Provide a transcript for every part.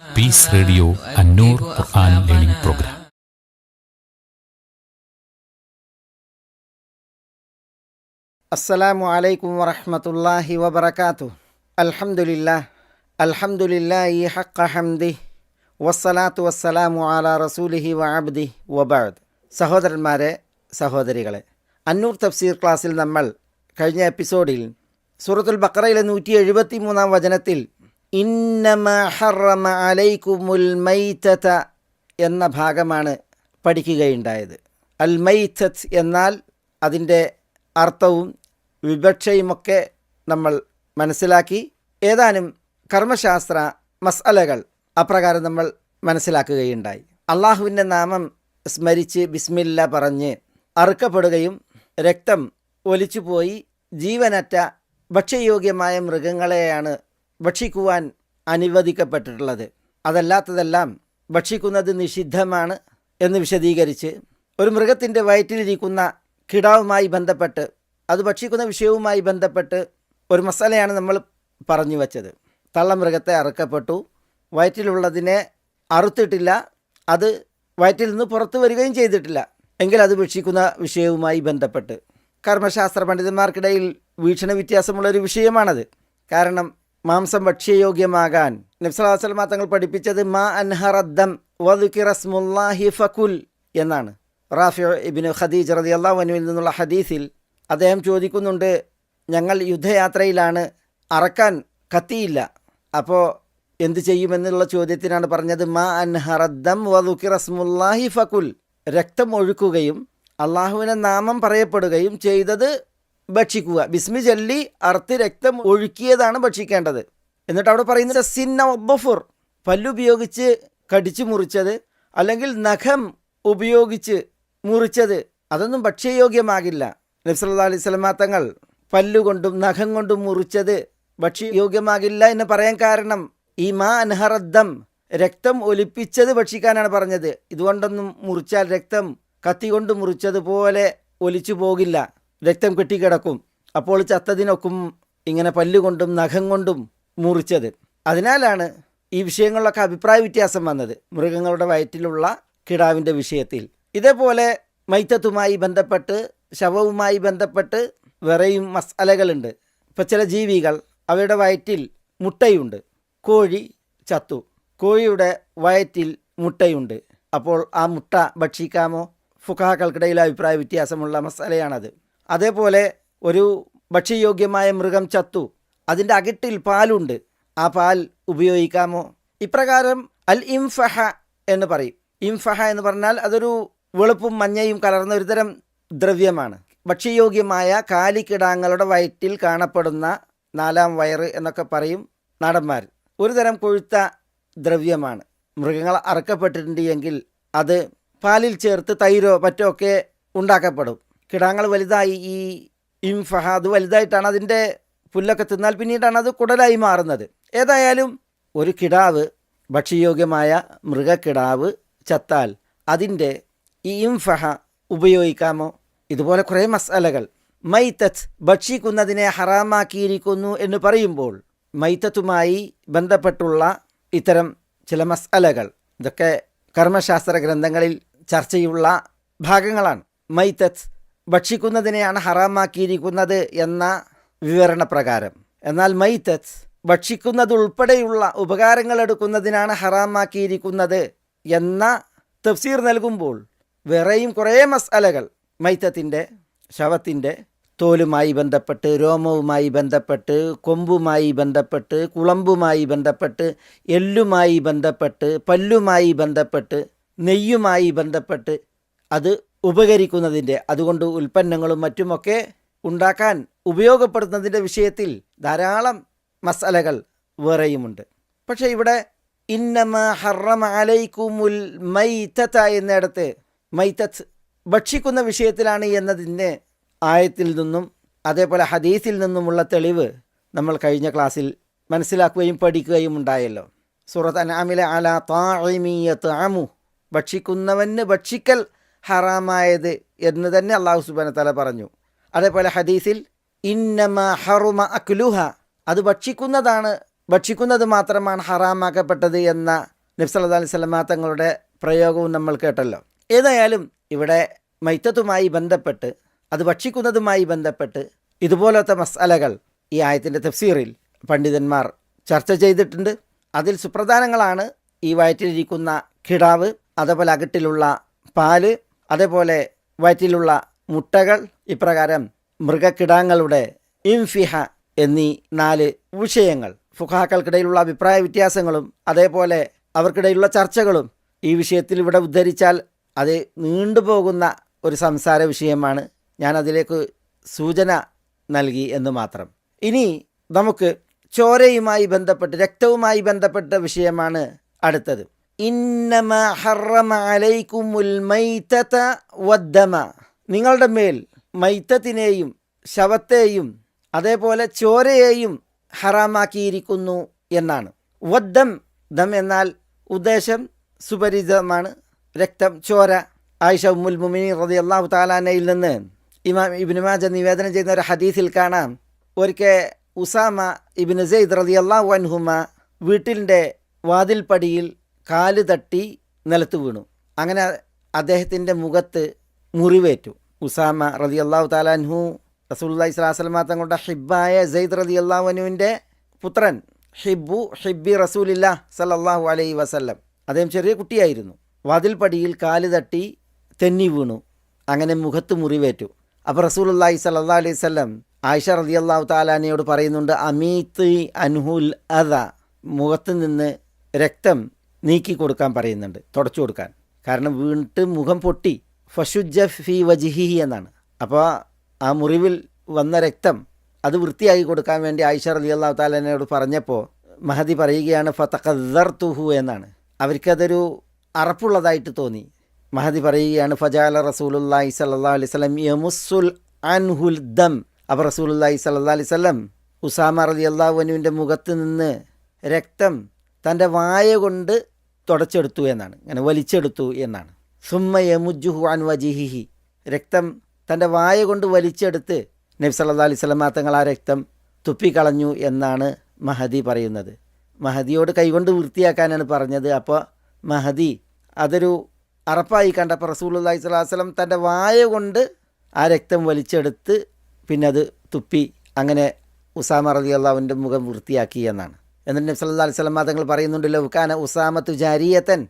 Piece radio അന്നൂർ ഖുർആൻ learning programme. അസ്സലാമു അലൈക്കും വറഹ്മത്തുള്ളാഹി വബറകാതുഹു. അൽഹംദുലില്ലാഹി ഹഖ്ഖ ഹംദിഹി വസ്സലാത്തു വസ്സലാമു അലാ റസൂലിഹി വഅബ്ദിഹി വബഅദ്. സഹോദരന്മാരെ, സഹോദരികളെ, അന്നൂർ തഫ്സീർ ക്ലാസ്സിൽ നമ്മൾ കഴിഞ്ഞ എപ്പിസോഡിൽ സൂറത്തുൽ ബഖറയിലെ 173 വചനത്തിൽ ഇന്നമാ ഹറമ അലൈക്കുമുൽ മൈതത എന്ന ഭാഗമാണ് പഠിക്കുകയുണ്ടായത്. അൽ മൈതത്ത് എന്നാൽ അതിൻ്റെ അർത്ഥവും വിവക്ഷയുമൊക്കെ നമ്മൾ മനസ്സിലാക്കി. ഏതാനും കർമ്മശാസ്ത്ര മസ്അലകൾ അപ്രകാരം നമ്മൾ മനസ്സിലാക്കുകയുണ്ടായി. അള്ളാഹുവിൻ്റെ നാമം സ്മരിച്ച് ബിസ്മില്ല പറഞ്ഞ് അറുക്കപ്പെടുകയും രക്തം ഒലിച്ചുപോയി ജീവനറ്റ ഭക്ഷ്യയോഗ്യമായ മൃഗങ്ങളെയാണ് ഭക്ഷിക്കുവാൻ അനുവദിക്കപ്പെട്ടിട്ടുള്ളത്. അതല്ലാത്തതെല്ലാം ഭക്ഷിക്കുന്നത് നിഷിദ്ധമാണ് എന്ന് വിശദീകരിച്ച് ഒരു മൃഗത്തിൻ്റെ വയറ്റിലിരിക്കുന്ന കിടാവുമായി ബന്ധപ്പെട്ട് അത് ഭക്ഷിക്കുന്ന വിഷയവുമായി ബന്ധപ്പെട്ട് ഒരു മസാലയാണ് നമ്മൾ പറഞ്ഞു വച്ചത്. തള്ളമൃഗത്തെ അറുക്കപ്പെട്ടു, വയറ്റിലുള്ളതിനെ അറുത്തിട്ടില്ല, അത് വയറ്റിൽ നിന്ന് പുറത്തു വരികയും ചെയ്തിട്ടില്ല എങ്കിൽ അത് ഭക്ഷിക്കുന്ന വിഷയവുമായി ബന്ധപ്പെട്ട് കർമ്മശാസ്ത്ര പണ്ഡിതന്മാർക്കിടയിൽ വീക്ഷണ വ്യത്യാസമുള്ളൊരു വിഷയമാണത്. കാരണം മാംസം ഭക്ഷ്യയോഗ്യമാകാൻ നബി സല്ലല്ലാഹു അലൈഹി വസല്ലം തങ്ങൾ പഠിപ്പിച്ചത് മാ അൻഹറദ്ദം വദുകിറ സ്മുല്ലാഹി ഫകുൽ എന്നാണ്. റാഫി ഇബ്നു ഖദീജ റളിയല്ലാഹു അൻഹുവിൽ നിന്നുള്ള ഹദീസിൽ അദ്ദേഹം ചോദിക്കുന്നുണ്ട്, ഞങ്ങൾ യുദ്ധയാത്രയിലാണ്, അറക്കാൻ കത്തിയില്ല, അപ്പോൾ എന്തു ചെയ്യുമെന്നുള്ള ചോദ്യത്തിനാണ് പറഞ്ഞത് മാ അൻഹറദ്ദം വദുകിറ സ്മുല്ലാഹി ഫകുൽ, രക്തം ഒഴുക്കുകയും അള്ളാഹുവിൻ്റെ നാമം പറയപ്പെടുകയും ചെയ്തത് ഭക്ഷിക്കുക. ബിസ്മി ചൊല്ലി അറുത്ത് രക്തം ഒഴുക്കിയതാണ് ഭക്ഷിക്കേണ്ടത്. എന്നിട്ട് അവിടെ പറയുന്നത് സിന്ന വദ്ദുഫുർ, പല്ലുപയോഗിച്ച് കടിച്ചു മുറിച്ചത് അല്ലെങ്കിൽ നഖം ഉപയോഗിച്ച് മുറിച്ചത് അതൊന്നും ഭക്ഷ്യയോഗ്യമാകില്ല. നബി സല്ലല്ലാഹു അലൈഹി വസല്ലം തങ്ങൾ പല്ലുകൊണ്ടും നഖം കൊണ്ടും മുറിച്ചത് ഭക്ഷ്യയോഗ്യമാകില്ല എന്ന് പറയാൻ കാരണം ഈ മാ അൻഹറദ്ദം രക്തം ഒലിപ്പിച്ചത് ഭക്ഷിക്കാനാണ് പറഞ്ഞത്. ഇതുകൊണ്ടൊന്നും മുറിച്ചാൽ രക്തം കത്തി കൊണ്ട് മുറിച്ചതുപോലെ ഒലിച്ചു പോകില്ല, രക്തം കെട്ടിക്കിടക്കും. അപ്പോൾ ചത്തതിനൊക്കും ഇങ്ങനെ പല്ലുകൊണ്ടും നഖം കൊണ്ടും മുറിച്ചത്. അതിനാലാണ് ഈ വിഷയങ്ങളിലൊക്കെ അഭിപ്രായ വ്യത്യാസം വന്നത് മൃഗങ്ങളുടെ വയറ്റിലുള്ള കിടാവിൻ്റെ വിഷയത്തിൽ. ഇതേപോലെ മൈത്തത്തുമായി ബന്ധപ്പെട്ട് ശവവുമായി ബന്ധപ്പെട്ട് വേറെയും മസ്അലകളുണ്ട്. ഇപ്പോൾ ചില ജീവികൾ അവയുടെ വയറ്റിൽ മുട്ടയുണ്ട്. കോഴി ചത്തു, കോഴിയുടെ വയറ്റിൽ മുട്ടയുണ്ട്, അപ്പോൾ ആ മുട്ട ഭക്ഷിക്കാമോ? ഫുഖഹാക്കൾക്കിടയിൽ അഭിപ്രായ വ്യത്യാസമുള്ള മസലയാണത്. അതേപോലെ ഒരു ഭക്ഷ്യയോഗ്യമായ മൃഗം ചത്തു, അതിൻ്റെ അകിട്ടിൽ പാലുണ്ട്, ആ പാൽ ഉപയോഗിക്കാമോ? ഇപ്രകാരം അൽ ഇംഫഹ എന്ന് പറയും. ഇംഫഹ എന്ന് പറഞ്ഞാൽ അതൊരു വെളുപ്പും മഞ്ഞയും കലർന്ന ഒരുതരം ദ്രവ്യമാണ്. ഭക്ഷ്യയോഗ്യമായ കാലിക്കിടാങ്ങളുടെ വയറ്റിൽ കാണപ്പെടുന്ന നാലാം വയറ് എന്നൊക്കെ പറയും നാടന്മാർ. ഒരു തരം കൊഴുത്ത ദ്രവ്യമാണ്. മൃഗങ്ങൾ അറക്കപ്പെട്ടിട്ടുണ്ട് എങ്കിൽ അത് പാലിൽ ചേർത്ത് തൈരോ മറ്റോ ഒക്കെ ഉണ്ടാക്കപ്പെടും. കിടാങ്ങൾ വലുതായി ഈ ഇംഫഹ അത് വലുതായിട്ടാണ് അതിൻ്റെ പുല്ലൊക്കെ തിന്നാൽ പിന്നീടാണ് അത് കുടലായി മാറുന്നത്. ഏതായാലും ഒരു കിടാവ്, ഭക്ഷ്യയോഗ്യമായ മൃഗക്കിടാവ് ചത്താൽ അതിൻ്റെ ഈ ഇംഫഹ ഉപയോഗിക്കാമോ? ഇതുപോലെ കുറേ മസ്അലകൾ. മൈത്തത്ത് ഭക്ഷിക്കുന്നതിനെ ഹറാമാക്കിയിരിക്കുന്നു എന്ന് പറയുമ്പോൾ മൈത്തത്തുമായി ബന്ധപ്പെട്ടുള്ള ഇത്തരം ചില മസ്അലകൾ, ഇതൊക്കെ കർമ്മശാസ്ത്ര ഗ്രന്ഥങ്ങളിൽ ചർച്ചയുള്ള ഭാഗങ്ങളാണ്. മൈത്തത്ത് ഭക്ഷിക്കുന്നതിനെയാണ് ഹറാമാക്കിയിരിക്കുന്നത് എന്ന വിവരണ പ്രകാരം. എന്നാൽ മൈത്തത്ത് ഭക്ഷിക്കുന്നതുൾപ്പെടെയുള്ള ഉപകാരങ്ങൾ എടുക്കുന്നതിനാണ് ഹറാമാക്കിയിരിക്കുന്നത് എന്ന തഫ്സീർ നൽകുമ്പോൾ വേറെയും കുറേ മസ്അലകൾ മൈത്തത്തിൻ്റെ, ശവത്തിൻ്റെ തോലുമായി ബന്ധപ്പെട്ട്, രോമവുമായി ബന്ധപ്പെട്ട്, കൊമ്പുമായി ബന്ധപ്പെട്ട്, കുളമ്പുമായി ബന്ധപ്പെട്ട്, എല്ലുമായി ബന്ധപ്പെട്ട്, പല്ലുമായി ബന്ധപ്പെട്ട്, നെയ്യുമായി ബന്ധപ്പെട്ട് അത് ഉപകരിക്കുന്നതിൻ്റെ, അതുകൊണ്ട് ഉൽപ്പന്നങ്ങളും മറ്റുമൊക്കെ ഉണ്ടാക്കാൻ ഉപയോഗപ്പെടുത്തുന്നതിൻ്റെ വിഷയത്തിൽ ധാരാളം മസ്അലകൾ വേറെയുമുണ്ട്. പക്ഷേ ഇവിടെ ഇന്നമാ ഹറമ അലൈക്കുമുൽ മൈതത എന്നിടത്ത് മൈതത്ത് ഭക്ഷിക്കുന്ന വിഷയത്തിലാണ് എന്നതിൻ്റെ ആയത്തിൽ നിന്നും അതേപോലെ ഹദീസിൽ നിന്നുമുള്ള തെളിവ് നമ്മൾ കഴിഞ്ഞ ക്ലാസ്സിൽ മനസ്സിലാക്കുകയും പഠിക്കുകയും ഉണ്ടായല്ലോ. സൂറത്ത് അൻആമിലെ അലാ താഇമി യത്അമു, ഭക്ഷിക്കുന്നവന് ഭക്ഷിക്കൽ ഹറാമായത് എന്ന് തന്നെ അല്ലാഹു സുബ്ഹാനഹു വ തആല പറഞ്ഞു. അതേപോലെ ഹദീസിൽ ഇന്നമാ ഹറുമ അക്ലുഹ, അത് ഭക്ഷിക്കുന്നതാണ് ഭക്ഷിക്കുന്നത് മാത്രമാണ് ഹറാമാക്കപ്പെട്ടത് എന്ന നബി സല്ലല്ലാഹു അലൈഹി വസല്ലം തങ്ങളുടെ പ്രയോഗവും നമ്മൾ കേട്ടല്ലോ. ഏതായാലും ഇവിടെ മൈത്തത്തുമായി ബന്ധപ്പെട്ട്, അത് ഭക്ഷിക്കുന്നതുമായി ബന്ധപ്പെട്ട് ഇതുപോലത്തെ മസ്അലകൾ ഈ ആയത്തിൻ്റെ തഫ്സീറിൽ പണ്ഡിതന്മാർ ചർച്ച ചെയ്തിട്ടുണ്ട്. അതിൽ സുപ്രധാനങ്ങളാണ് ഈ വയറ്റിലിരിക്കുന്ന കിടാവ്, അതേപോലെ അകട്ടിലുള്ള പാല്, അതേപോലെ വയറ്റിലുള്ള മുട്ടകൾ, ഇപ്രകാരം മൃഗക്കിടാങ്ങളുടെ ഇംഫിഹ എന്നീ 4 വിഷയങ്ങൾ. ഫുഖഹാക്കൾക്കിടയിലുള്ള അഭിപ്രായ വ്യത്യാസങ്ങളും അതേപോലെ അവർക്കിടയിലുള്ള ചർച്ചകളും ഈ വിഷയത്തിൽ ഇവിടെ ഉദ്ധരിച്ചാൽ അത് നീണ്ടുപോകുന്ന ഒരു സംസാര വിഷയമാണ്. ഞാൻ അതിലേക്ക് സൂചന നൽകി എന്ന് മാത്രം. ഇനി നമുക്ക് ചോരയുമായി ബന്ധപ്പെട്ട്, രക്തവുമായി ബന്ധപ്പെട്ട വിഷയമാണ് അടുത്തത്. ഇന്നമാ ഹറമ അലൈക്കുമുൽ മൈതത വദ്ദമ, നിങ്ങളുടെ മേൽ മൈത്തത്തിനെയും ശവത്തെയും അതേപോലെ ചോരയെയും ഹറാമാക്കിയിരിക്കുന്നു എന്നാണ്. വദ്ദം, ദം എന്നാൽ ഉദ്ദേശം സുപരിചിതമാണ്, രക്തം, ചോര. ആയിഷ ഉമ്മുൽ മുഅ്മിനീൻ റളിയല്ലാഹു തആല അൻഹയിൽ നിന്ന് ഇമാം ഇബ്നു മാജ നിവേദനം ചെയ്യുന്ന ഒരു ഹദീസിൽ കാണാം, ഒരിക്കൽ ഉസാമ ഇബ്നു സെയ്ദ് റളിയല്ലാഹു അൻഹുമ വീട്ടിൻ്റെ വാതിൽപ്പടിയിൽ കാല് തട്ടി നിലത്ത് വീണു. അങ്ങനെ അദ്ദേഹത്തിൻ്റെ മുഖത്ത് മുറിവേറ്റു. ഉസാമ റളിയല്ലാഹു തആല അൻഹു റസൂലുള്ളാഹി സ്വല്ലല്ലാഹു അലൈഹി വസല്ലം തങ്ങളുടെ ഹിബ്ബായ സെയ്ദ് റളിയല്ലാഹു അൻഹുവിൻ്റെ പുത്രൻ, ഹിബ്ബി റസൂലില്ലാഹ് സ്വല്ലല്ലാഹു അലൈഹി വസല്ലം. അദ്ദേഹം ചെറിയ കുട്ടിയായിരുന്നു. വാതിൽപ്പടിയിൽ കാല് തട്ടി തെന്നി വീണു. അങ്ങനെ മുഖത്ത് മുറിവേറ്റു. അപ്പോൾ റസൂലുള്ളാഹി സ്വല്ലല്ലാഹു അലൈഹി വസല്ലം ആയിഷ റളിയല്ലാഹു തആല അൻഹയോട് പറയുന്നുണ്ട്, അമീത്ത് അൻഹുൽ അദ, മുഖത്ത് നിന്ന് രക്തം നീക്കി കൊടുക്കാൻ പറയുന്നുണ്ട്, തുടച്ചു കൊടുക്കാൻ. കാരണം വീണിട്ട് മുഖം പൊട്ടി. ഫശുജ്ജ ഫി വജ്ഹിഹി എന്നാണ്. അപ്പോൾ ആ മുറിവിൽ വന്ന രക്തം അത് വൃത്തിയാക്കി കൊടുക്കാൻ വേണ്ടി ആയിഷ റളിയല്ലാഹു തആല അൻഹയോട് പറഞ്ഞപ്പോൾ മഹദി പറയുകയാണ്, ഫതഖദ്ദർതുഹു എന്നാണ്. അവർക്കതൊരു അറപ്പുള്ളതായിട്ട് തോന്നി. മഹദി പറയുകയാണ്, ഫജഅല റസൂലുള്ളാഹി സ്വല്ലല്ലാഹു അലൈഹി വസല്ലം യമുസ്സുൽ അൻഹുൽ ദം. അപ്പോൾ റസൂലുള്ളാഹി സ്വല്ലല്ലാഹു അലൈഹി വസല്ലം ഉസാമ റളിയല്ലാഹു അൻഹുവിൻ്റെ മുഖത്ത് നിന്ന് രക്തം തൻ്റെ വായ കൊണ്ട് തുടച്ചെടുത്തു എന്നാണ്, അങ്ങനെ വലിച്ചെടുത്തു എന്നാണ്. സുമ്മ യമുജ്ജുഹു അൻ വജിഹിഹി, രക്തം തൻ്റെ വായ കൊണ്ട് വലിച്ചെടുത്ത് നബി സല്ലല്ലാഹു അലൈഹി വസല്ലം തങ്ങൾ ആ രക്തം തുപ്പിക്കളഞ്ഞു എന്നാണ് മഹദി പറയുന്നത്. മഹദിയോട് കൈകൊണ്ട് വൃത്തിയാക്കാനാണ് പറഞ്ഞത്. അപ്പോൾ മഹദി അതൊരു അറപ്പായി കണ്ടപ്പോൾ റസൂലുള്ളാഹി സ്വല്ലല്ലാഹു അലൈഹി വസല്ലം തൻ്റെ വായ കൊണ്ട് ആ രക്തം വലിച്ചെടുത്ത് പിന്നെ അത് തുപ്പി, അങ്ങനെ ഉസാമ റളിയല്ലാഹുവിൻ്റെ മുഖം വൃത്തിയാക്കി എന്നാണ്. എന്നിട്ട് നബി സല്ലല്ലാഹു അലൈഹി വസല്ലം തങ്ങൾ പറയുന്നുണ്ട്, ലൗ കാന ഉസാമത്തു ജാരിയതൻ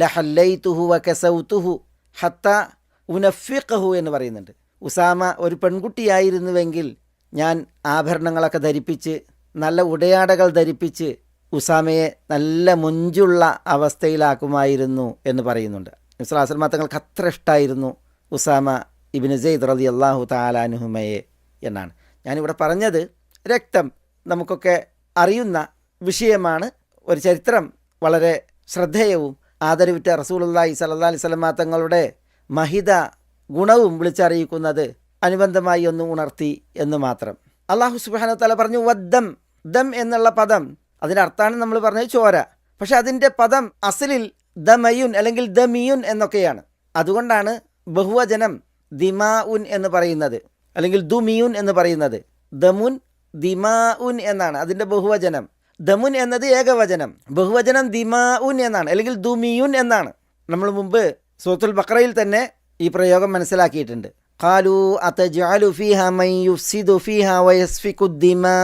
ലഹല്ലൈതുഹു വകസൗതുഹു ഹത്താ ഉനഫിഖഹു എന്ന് പറയുന്നുണ്ട്. ഉസാമ ഒരു പെൺകുട്ടിയായിരുന്നുവെങ്കിൽ ഞാൻ ആഭരണങ്ങളൊക്കെ ധരിപ്പിച്ച്, നല്ല ഉടയാടകൾ ധരിപ്പിച്ച് ഉസാമയെ നല്ല മൊഞ്ചുള്ള അവസ്ഥയിലാക്കുമായിരുന്നു എന്ന് പറയുന്നുണ്ട്. നബി സല്ലല്ലാഹു അലൈഹി വസല്ലം തങ്ങൾക്ക് അത്ര ഇഷ്ടമായിരുന്നു ഉസാമ ഇബ്നു സെയ്ദ് റളിയല്ലാഹു തആല അൻഹുമയെ എന്നാണ്. ഞാനിവിടെ പറഞ്ഞത് രക്തം നമുക്കൊക്കെ അറിയുന്ന വിഷയമാണ്. ഒരു ചരിത്രം വളരെ ശ്രദ്ധേയവും ആദരവുറ്റ റസൂലുള്ളാഹി സ്വല്ലല്ലാഹു അലൈഹി വസല്ലം തങ്ങളുടെ മഹിത ഗുണവും വിളിച്ചറിയിക്കുന്നത് അനുബന്ധമായി ഒന്ന് ഉണർത്തി എന്ന് മാത്രം. അല്ലാഹു സുബ്ഹാനഹു വ തആല പറഞ്ഞു വദ്ദം. ദം എന്നുള്ള പദം അതിൻ്റെ അർത്ഥമാണ് നമ്മൾ പറഞ്ഞത് ചോര. പക്ഷെ അതിൻ്റെ പദം അസലിൽ ദമയുൻ അല്ലെങ്കിൽ ദമിയുൻ എന്നൊക്കെയാണ്. അതുകൊണ്ടാണ് ബഹുവചനം ദിമാ ഉൻ എന്ന് പറയുന്നത്, അല്ലെങ്കിൽ ദുമിയുൻ എന്ന് പറയുന്നത്. ദമുൻ ദിമാ ഉൻ എന്നാണ് അതിൻ്റെ ബഹുവചനം. ദമുൻ എന്നത് ഏകവചനം, ബഹുവചനം ദിമാ ഉൻ എന്നാണ്, അല്ലെങ്കിൽ ദുമിയുൻ എന്നാണ്. നമ്മൾ മുമ്പ് സൂറത്തുൽ ബഖറയിൽ തന്നെ ഈ പ്രയോഗം മനസ്സിലാക്കിയിട്ടുണ്ട്. ഖാലു അതജഅലു ഫീഹാ മൻ യുഫ്സിദു ഫീഹാ വയസ്ഫികു ദിമാ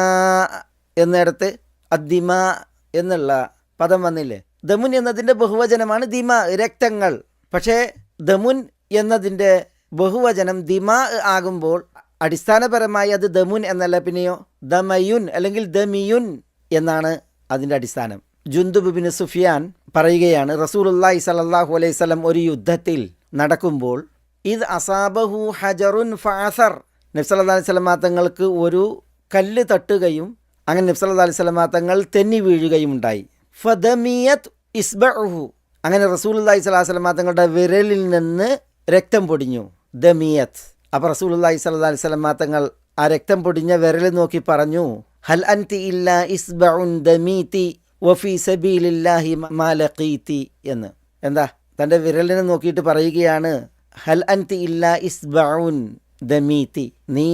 എന്നിടത്ത് അദ്ദിമാ എന്നുള്ള പദം വന്നില്ലേ. ദമുൻ എന്നതിൻ്റെ ബഹുവചനമാണ് ദിമാ, രക്തങ്ങൾ. പക്ഷേ ദമുൻ എന്നതിൻ്റെ ബഹുവചനം ദിമാ ആകുമ്പോൾ അടിസ്ഥാനപരമായി അത് ദമുൻ എന്നല്ല, പിന്നെയോ ദമയുൻ അല്ലെങ്കിൽ ദമിയുൻ എന്നാണ് അതിൻ്റെ അടിസ്ഥാനം. ജുന്ദുബ് ബിൻ സുഫിയാൻ പറയുകയാണ്, റസൂലുള്ളാഹി സ്വല്ലല്ലാഹു അലൈഹി വസല്ലം ഒരു യുദ്ധത്തിൽ നടക്കുമ്പോൾ ഇത് അസാബഹു ഹജറുൻ ഫഅസർ, നബി സല്ലല്ലാഹു അലൈഹി വസല്ലം തങ്ങൾക്ക് ഒരു കല്ല് തട്ടുകയും അങ്ങനെ നബി സല്ലല്ലാഹു അലൈഹി വസല്ലം തങ്ങൾ തെന്നി വീഴുകയും ഉണ്ടായി. ഫദമിയത് ഇസ്ബഉഹു, അങ്ങനെ റസൂലുള്ളാഹി സ്വല്ലല്ലാഹു അലൈഹി വസല്ലം തങ്ങളുടെ വിരലിൽ നിന്ന് രക്തം പൊടിഞ്ഞു. ദമിയത്. അപ്പോൾ റസൂലുള്ളാഹി സ്വല്ലല്ലാഹു അലൈഹി വസല്ലം തങ്ങൾ ആ രക്തം പൊടിഞ്ഞ വിരൽ നോക്കി പറഞ്ഞു, ഹൽ അൻതി ഇല്ലാ ഇസ്ബഉൻ ദമീതി വഫീ സബീലില്ലാഹി മാ ലഖീതി എന്ന്. എന്താ, തൻ്റെ വിരലിനെ നോക്കിയിട്ട് പറയുകയാണ്, ഹൽ അൻതി ഇല്ലാ ഇസ്ബഉൻ ദമീതി, നീ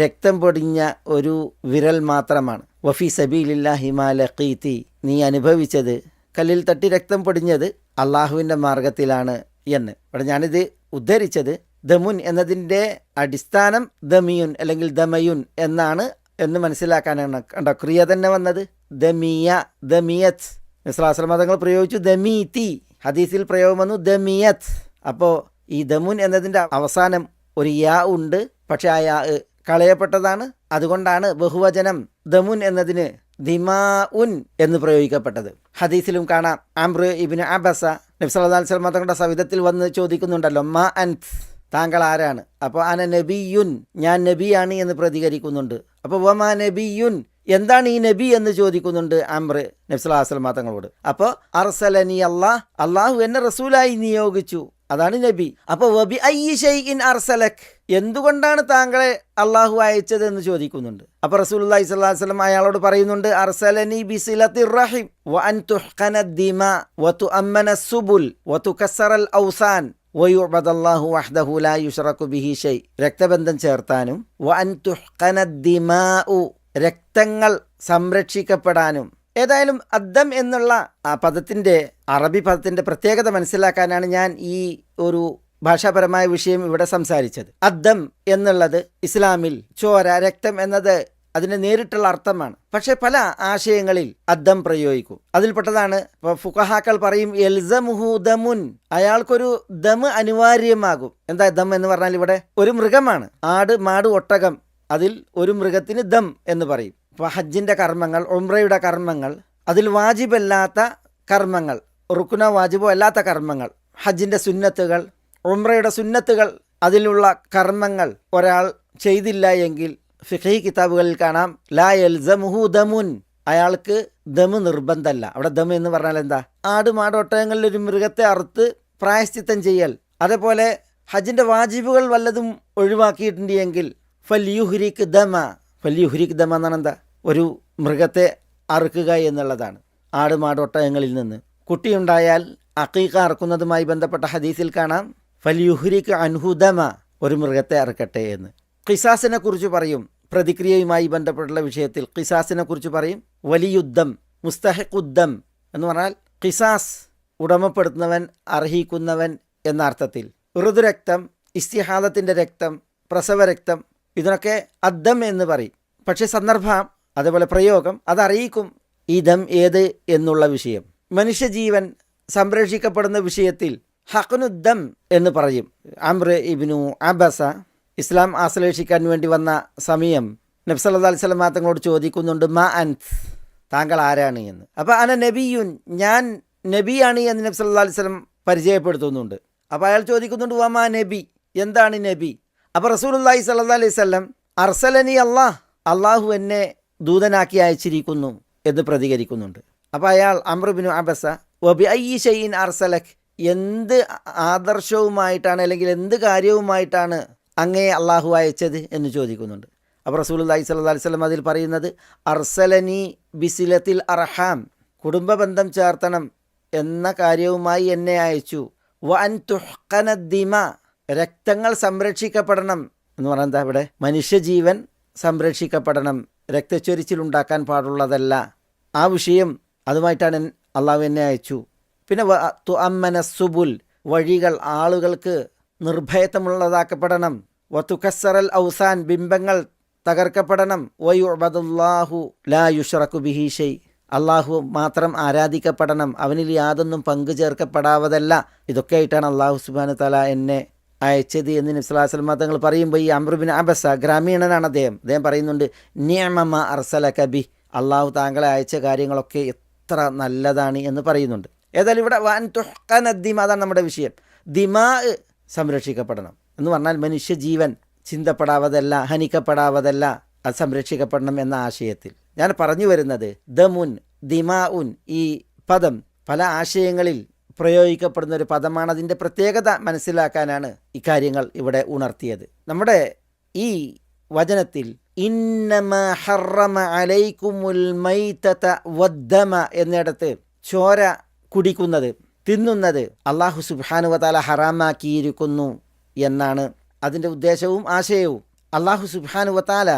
രക്തം പൊടിഞ്ഞ ഒരു വിരൽ മാത്രമാണ്. വഫി സബീലില്ലാഹി മാ ലഖീതി, നീ അനുഭവിച്ചത്, കല്ലിൽ തട്ടി രക്തം പൊടിഞ്ഞത് അള്ളാഹുവിൻ്റെ മാർഗത്തിലാണ് എന്ന്. ഇവിടെ ഞാനിത് ഉദ്ധരിച്ചത് ദമുൻ എന്നതിൻ്റെ അടിസ്ഥാനം ദമിയുൻ അല്ലെങ്കിൽ ദമയുൻ എന്നാണ് എന്ന് മനസ്സിലാക്കാനാണ്. കണ്ടോ, ക്രിയ തന്നെ വന്നത് ദമിയ, ദമിയത്ത്. ഇസ്ലാം തങ്ങൾ പ്രയോഗിച്ചു ദമീതി, ഹദീസിൽ പ്രയോഗം വന്നു ദമിയത്ത്. അപ്പോൾ ഈ ദമുൻ എന്നതിൻ്റെ അവസാനം ഒരു യാ ഉണ്ട്, പക്ഷെ ആ യാ കളയപ്പെട്ടതാണ്. അതുകൊണ്ടാണ് ബഹുവചനം ദമുൻ എന്നതിന് ദിമാ ഉൻ എന്ന് പ്രയോഗിക്കപ്പെട്ടത്. ഹദീസിലും കാണാം, അംർ ഇബ്നു അബസ നബി സല്ലല്ലാഹു അലൈഹി വസല്ലം തങ്ങളുടെ സവിധത്തിൽ വന്ന് ചോദിക്കുന്നുണ്ടല്ലോ, മാ അൻത്, താങ്കൾ ആരാണ്? അപ്പോൾ അന നബിയുൻ, ഞാൻ നബിയാണ് എന്ന് പ്രതികരിക്കുന്നുണ്ട്. അപ്പോൾ വമാ നബിയുൻ, എന്താണ് ഈ നബി എന്ന് ചോദിക്കുന്നുണ്ട് അംർ നബി സല്ലല്ലാഹു അലൈഹി വസല്ലം തങ്ങളോട്. അപ്പോൾ അർസലനി അല്ലാഹ്, അള്ളാഹു എന്നെ റസൂലായി നിയോഗിച്ചു, അതാണ് നബി. അപ്പോൾ വബി അയ്യി ഷൈഇൻ അർസലക്, എന്തുകൊണ്ടാണ് താങ്കളെ അള്ളാഹു അയച്ചത് എന്ന് ചോദിക്കുന്നുണ്ട്. അപ്പോൾ റസൂലുള്ളാഹി സ്വല്ലല്ലാഹു അലൈഹി വസല്ലം അയാളോട് പറയുന്നുണ്ട്, അർസലനി ബിസിലത്തിർ റഹിം വ അൻ തുഹ്ഖന ദിമാ വ തുഅമ്മന സുബുൽ വ തുകസ്സറൽ ഔസാൻ വയുഅബദല്ലാഹു വഹ്ദഹു ലാ യുശ്റകു ബിഹി ഷൈ, രക്തബന്ധം ചേർത്താനും വ അൻ തുഹ്ഖന ദിമാഉ, രക്തങ്ങൾ സംരക്ഷിക്കപ്പെടാനും. ഏതായാലും അദ്ദം എന്നുള്ള ആ പദത്തിൻ്റെ, അറബി പദത്തിൻ്റെ പ്രത്യേകത മനസ്സിലാക്കാനാണ് ഞാൻ ഈ ഒരു ഭാഷാപരമായ വിഷയം ഇവിടെ സംസാരിച്ചത്. അദ്ദം എന്നുള്ളത് ഇസ്ലാമിൽ ചോര, രക്തം എന്നത് അതിന് നേരിട്ടുള്ള അർത്ഥമാണ്. പക്ഷെ പല ആശയങ്ങളിൽ അദ്ദം പ്രയോഗിക്കും. അതിൽപ്പെട്ടതാണ് ഫുഖഹാക്കൾ പറയും എൽസമുഹു ദമുൻ, അയാൾക്കൊരു ദം അനിവാര്യമാകും. എന്താ ദം എന്ന് പറഞ്ഞാൽ ഇവിടെ ഒരു മൃഗമാണ്, ആട്, മാട്, ഒട്ടകം, അതിൽ ഒരു മൃഗത്തിന് ദം എന്ന് പറയും. ഇപ്പോൾ ഹജ്ജിൻ്റെ കർമ്മങ്ങൾ, ഉംറയുടെ കർമ്മങ്ങൾ, അതിൽ വാജിബല്ലാത്ത കർമ്മങ്ങൾ, റുക്നോ വാജിബോ അല്ലാത്ത കർമ്മങ്ങൾ, ഹജ്ജിൻ്റെ സുന്നത്തുകൾ, ഉംറയുടെ സുന്നത്തുകൾ, അതിലുള്ള കർമ്മങ്ങൾ ഒരാൾ ചെയ്തില്ല എങ്കിൽ ഫിഖ്ഹി കിതാബുകളിൽ കാണാം ലാ യൽസമുഹു ദമുൻ, അയാൾക്ക് ദമ് നിർബന്ധമല്ല. അവിടെ ദം എന്ന് പറഞ്ഞാൽ എന്താ? ആട്, മാട്, ഒട്ടകങ്ങളിൽ ഒരു മൃഗത്തെ അറുത്ത് പ്രായശ്ചിത്തം ചെയ്യൽ. അതേപോലെ ഹജ്ജിൻ്റെ വാജിബുകൾ വല്ലതും ഒഴിവാക്കിയിട്ടുണ്ട് എങ്കിൽ ഫല്യുഹ്രിക് ദമ, ഫല്യുഹ്രിക് ദമ എന്നാണ് എന്താ? ഒരു മൃഗത്തെ അറുക്കുക എന്നുള്ളതാണ് ആട്, മാട്, ഒട്ടകങ്ങളിൽ നിന്ന്. കുട്ടിയുണ്ടായാൽ അഖീഖ അറുക്കുന്നതുമായി ബന്ധപ്പെട്ട ഹദീസിൽ കാണാം ഫല്യുഹ്രിക് അൻഹു ദമ, ഒരു മൃഗത്തെ അറുക്കട്ടെ എന്ന്. ഖിസാസിനെ കുറിച്ച് പറയും, പ്രതിക്രിയയുമായി ബന്ധപ്പെട്ടുള്ള വിഷയത്തിൽ ഖിസാസിനെ കുറിച്ച് പറയും. വലിയുദ്ധം, മുസ്തഹിഖുദ്ധം എന്ന് പറഞ്ഞാൽ ഖിസാസ് ഉടമപ്പെടുത്തുന്നവൻ, അർഹിക്കുന്നവൻ എന്ന അർത്ഥത്തിൽ. ഋതുരക്തം, ഇസ്തിഹാദത്തിൻ്റെ രക്തം, പ്രസവരക്തം, ഇതിനൊക്കെ അദ്ദം എന്ന് പറയും. പക്ഷേ സന്ദർഭം, അതേപോലെ പ്രയോഗം അതറിയിക്കും ഈ ദം ഏത് എന്നുള്ള വിഷയം. മനുഷ്യജീവൻ സംരക്ഷിക്കപ്പെടുന്ന വിഷയത്തിൽ ഹഖ്നുദ്ദം എന്ന് പറയും. അംർ ഇബ്നു അബസ ഇസ്ലാം ആശ്ലേഷിക്കാൻ വേണ്ടി വന്ന സമയം നബി സല്ലല്ലാഹു അലൈഹി വസല്ലം തങ്ങളോട് ചോദിക്കുന്നുണ്ട്, മാ അൻത്, താങ്കൾ ആരാണ് എന്ന്. അപ്പോൾ അന നബിയുൻ, ഞാൻ നബിയാണ് എന്ന് നബി സല്ലല്ലാഹു അലൈഹി വസല്ലം പരിചയപ്പെടുത്തുന്നുണ്ട്. അപ്പോൾ അയാൾ ചോദിക്കുന്നുണ്ട്, വമാ നബി, എന്താണ് നബി? അപ്പോൾ റസൂലുള്ളാഹി സ്വല്ലല്ലാഹു അലൈഹി വസല്ലം അർസലനി അല്ലാഹ്, അള്ളാഹു എന്നെ ദൂതനാക്കി അയച്ചിരിക്കുന്നു എന്ന് പ്രതികരിക്കുന്നുണ്ട്. അപ്പോൾ അയാൾ അംർ ഇബ്നു അബസ വബി അയ്യി ഷൈഇൻ അർസലക്, എന്ത് ആദർശവുമായിട്ടാണ് അല്ലെങ്കിൽ എന്ത് കാര്യവുമായിട്ടാണ് അങ്ങേ അള്ളാഹു അയച്ചത് എന്ന് ചോദിക്കുന്നുണ്ട്. അപ്പോൾ റസൂലുള്ളാഹി സ്വല്ലല്ലാഹു അലൈഹി വസല്ലം അതിൽ പറയുന്നത് അർസലനി ബിസിലത്തിൽ അർഹാം, കുടുംബബന്ധം ചേർത്തണം എന്ന കാര്യവുമായി എന്നെ അയച്ചു. വ അൻ തുഹ്ഖന ദിമ, രക്തങ്ങൾ സംരക്ഷിക്കപ്പെടണം എന്ന് പറഞ്ഞാൽ എന്താ? ഇവിടെ മനുഷ്യജീവൻ സംരക്ഷിക്കപ്പെടണം, രക്തച്ചൊരിച്ചിലുണ്ടാക്കാൻ പാടുള്ളതല്ല. ആ വിഷയം അതുമായിട്ടാണ് അള്ളാഹു എന്നെ അയച്ചു. പിന്നെ തുഅമ്മന സുബുൽ, വഴികൾ ആളുകൾക്ക് നിർഭയത്വമുള്ളതാക്കപ്പെടണം. വതുകസ്സറൽ ഔസാൻ, ബിംബങ്ങൾ തകർക്കപ്പെടണം. വയുഅബദുല്ലാഹു ലാ യുശ്റകു ബിഹി ഷൈ, അള്ളാഹു മാത്രം ആരാധിക്കപ്പെടണം, അവനിൽ യാതൊന്നും പങ്കു ചേർക്കപ്പെടാവതല്ല. ഇതൊക്കെ ആയിട്ടാണ് അള്ളാഹു സുബ്ഹാനഹു തആല എന്നെ അയച്ചത് എന്ന് നബി സല്ലല്ലാഹു അലൈഹി വസല്ലം തങ്ങൾ പറയുമ്പോൾ ഈ അംർ ഇബ്നു അബസ, ഗ്രാമീണനാണ് അദ്ദേഹം പറയുന്നുണ്ട്, നിഅമ മാ അർസലക ബി, അള്ളാഹു താങ്കളെ അയച്ച കാര്യങ്ങളൊക്കെ എത്ര നല്ലതാണ് എന്ന് പറയുന്നുണ്ട്. ഏതായാലും ഇവിടെ വൻ തുഹ്ഖന ദിമ, അതാണ് നമ്മുടെ വിഷയം. ദിമാ സംരക്ഷിക്കപ്പെടണം എന്ന് പറഞ്ഞാൽ മനുഷ്യജീവൻ ചിന്തപ്പെടാവതല്ല, ഹനിക്കപ്പെടാവതല്ല, അത് സംരക്ഷിക്കപ്പെടണം എന്ന ആശയത്തിൽ. ഞാൻ പറഞ്ഞു വരുന്നത് ദമുൻ, ദിമാ ഉൻ, ഈ പദം പല ആശയങ്ങളിൽ പ്രയോഗിക്കപ്പെടുന്ന ഒരു പദമാണ്. അതിൻ്റെ പ്രത്യേകത മനസ്സിലാക്കാനാണ് ഇക്കാര്യങ്ങൾ ഇവിടെ ഉണർത്തിയത്. നമ്മുടെ ഈ വചനത്തിൽ ഇന്നമാ ഹറമ അലൈക്കുമുൽ മൈതത വദ്ദമ എന്നിടത്ത് ചോര കുടിക്കുന്നത്, തിന്നുന്നത് അള്ളാഹു സുബ്ഹാനഹു വ തആല ഹറാമാക്കിയിരിക്കുന്നു എന്നാണ് അതിൻ്റെ ഉദ്ദേശവും ആശയവും. അള്ളാഹു സുബ്ഹാനഹു വ തആല